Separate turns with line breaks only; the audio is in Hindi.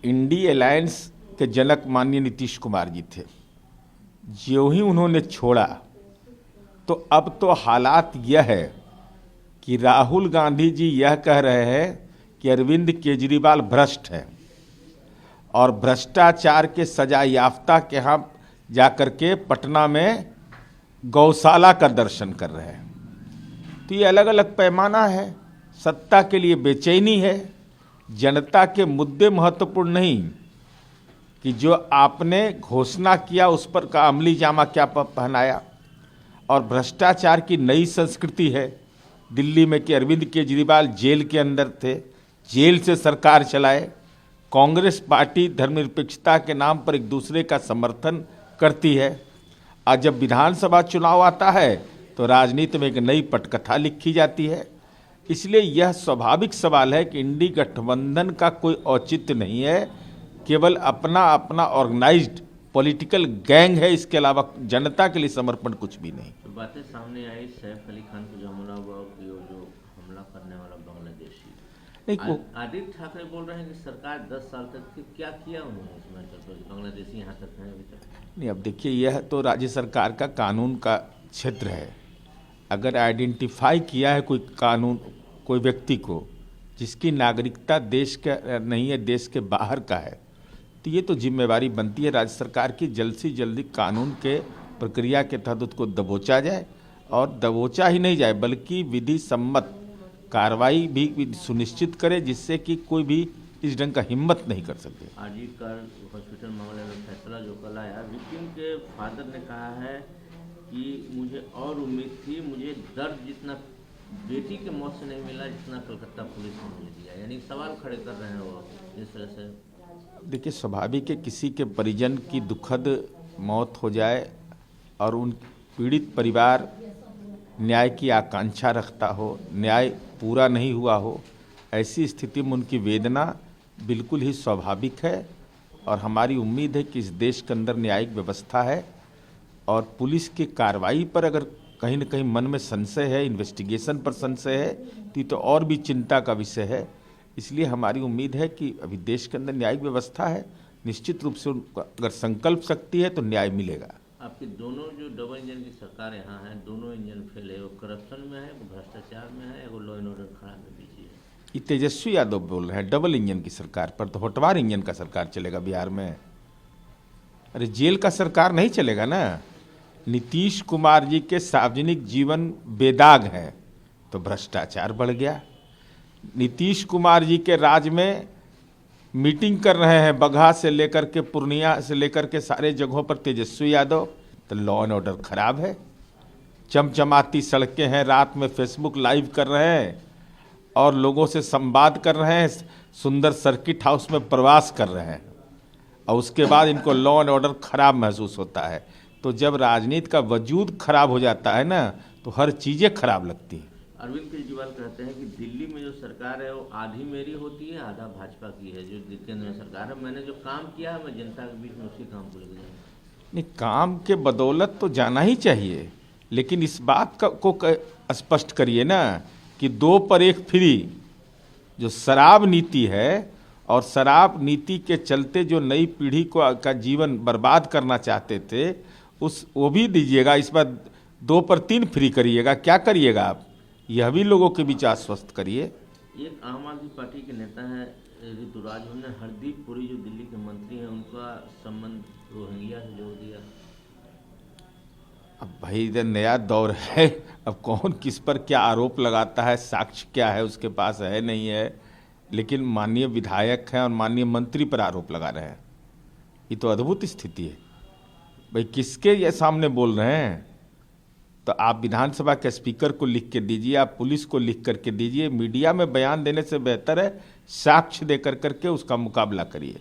इंडी अलायंस के जनक माननीय नीतीश कुमार जी थे। ज्यों ही उन्होंने छोड़ा तो अब तो हालात यह है कि राहुल गांधी जी यह कह रहे हैं कि अरविंद केजरीवाल भ्रष्ट है और भ्रष्टाचार के सजा याफ्ता के यहाँ जाकर के पटना में गौशाला का दर्शन कर रहे हैं। तो ये अलग अलग पैमाना है, सत्ता के लिए बेचैनी है, जनता के मुद्दे महत्वपूर्ण नहीं कि जो आपने घोषणा किया उस पर का अमली जामा क्या पहनाया। और भ्रष्टाचार की नई संस्कृति है दिल्ली में कि अरविंद केजरीवाल जेल के अंदर थे, जेल से सरकार चलाए। कांग्रेस पार्टी धर्मनिरपेक्षता के नाम पर एक दूसरे का समर्थन करती है और जब विधानसभा चुनाव आता है तो राजनीति में एक नई पटकथा लिखी जाती है। इसलिए यह स्वाभाविक सवाल है कि इंडी गठबंधन का कोई औचित्य नहीं है, केवल अपना अपना ऑर्गेनाइज्ड पॉलिटिकल गैंग है, इसके अलावा जनता के लिए समर्पण कुछ भी नहीं।
तो बातें सामने आई सैफ अली खान को जो हमला हुआ कि जो हमला करने वाला बांग्लादेशी नहीं, आदित्य ठाकरे बोल रहे हैं कि सरकार 10 साल तक क्या किया उन्होंने इसमें, तो बांग्लादेशी यहाँ तक है अभी तक
नहीं। अब देखिए, यह तो राज्य सरकार का कानून का क्षेत्र है। अगर आइडेंटिफाई किया है कोई कानून कोई व्यक्ति को जिसकी नागरिकता देश का नहीं है, देश के बाहर का है, तो ये तो जिम्मेवारी बनती है राज्य सरकार की जल्द से जल्दी कानून के प्रक्रिया के तहत उसको दबोचा जाए और दबोचा ही नहीं जाए बल्कि विधि सम्मत कार्रवाई भी सुनिश्चित करे जिससे कि कोई भी इस ढंग का हिम्मत नहीं कर सके।
आजीकर हॉस्पिटल मामले में फैसला जो कल आया, विक्टिम के फादर ने कहा है कि मुझे और उम्मीद थी, मुझे दर्द जितना बेटी के मौत से नहीं मिला जितना कलकत्ता पुलिस ने मुझे दिया। यानी सवाल खड़े कर रहे हैं वो इस तरह से।
देखिए, स्वाभाविक है किसी के परिजन की दुखद मौत हो जाए और उन पीड़ित परिवार न्याय की आकांक्षा रखता हो, न्याय पूरा नहीं हुआ हो, ऐसी स्थिति में उनकी वेदना बिल्कुल ही स्वाभाविक है। और हमारी उम्मीद है कि इस देश के अंदर न्यायिक व्यवस्था है और पुलिस की कार्रवाई पर अगर कहीं न कहीं मन में संशय है, इन्वेस्टिगेशन पर संशय है, तो और भी चिंता का विषय है। इसलिए हमारी उम्मीद है कि अभी देश के अंदर न्यायिक व्यवस्था है, निश्चित रूप से उनका अगर संकल्प शक्ति है तो न्याय मिलेगा।
आपकी दोनों जो डबल इंजन की सरकार यहाँ है, दोनों इंजन फेल है, वो करप्शन में है, वो भ्रष्टाचार में है, वो लॉ एंड ऑर्डर खराब है बीच।
ये तेजस्वी यादव बोल रहे हैं डबल इंजन की सरकार पर, तो होटवार इंजन का सरकार चलेगा बिहार में। अरे जेल का सरकार नहीं चलेगा ना। नीतीश कुमार जी के सार्वजनिक जीवन बेदाग है तो भ्रष्टाचार बढ़ गया। नीतीश कुमार जी के राज में मीटिंग कर रहे हैं बगहा से लेकर के पूर्णिया से लेकर के सारे जगहों पर तेजस्वी यादव, तो लॉ एंड ऑर्डर खराब है। चमचमाती सड़कें हैं, रात में फेसबुक लाइव कर रहे हैं और लोगों से संवाद कर रहे हैं, सुंदर सर्किट हाउस में प्रवास कर रहे हैं और उसके बाद इनको लॉ एंड ऑर्डर खराब महसूस होता है। तो जब राजनीति का वजूद खराब हो जाता है ना तो हर चीज़ें खराब लगती हैं।
अरविंद केजरीवाल कहते हैं कि दिल्ली में जो सरकार है वो आधी मेरी होती है, आधा भाजपा की है। जो केंद्र में सरकार है, मैंने जो काम किया है मैं जनता के बीच में उसी काम को लेकर जाऊँगा।
नहीं, काम के बदौलत तो जाना ही चाहिए, लेकिन इस बात को स्पष्ट करिए ना कि 2 पर 1 फ्री जो शराब नीति है और शराब नीति के चलते जो नई पीढ़ी को का जीवन बर्बाद करना चाहते थे वो भी दीजिएगा। इस बार 2 पर 3 फ्री करिएगा। क्या करिएगा आप, यह भी लोगों के बीच आश्वस्त करिए।
एक आम आदमी पार्टी के नेता है ऋतुराज, उन्होंने हरदीप पुरी जो दिल्ली के मंत्री हैं उनका संबंध रोहिंग्या से जोड़ दिया।
अब भाई इधर नया दौर है, अब कौन किस पर क्या आरोप लगाता है, साक्ष्य क्या है उसके पास है नहीं है, लेकिन माननीय विधायक हैं और माननीय मंत्री पर आरोप लगा रहे हैं। ये तो अद्भुत स्थिति है। भाई किसके ये सामने बोल रहे हैं? तो आप विधानसभा के स्पीकर को लिख के दीजिए, आप पुलिस को लिख करके दीजिए। मीडिया में बयान देने से बेहतर है साक्ष्य दे करके उसका मुकाबला करिए।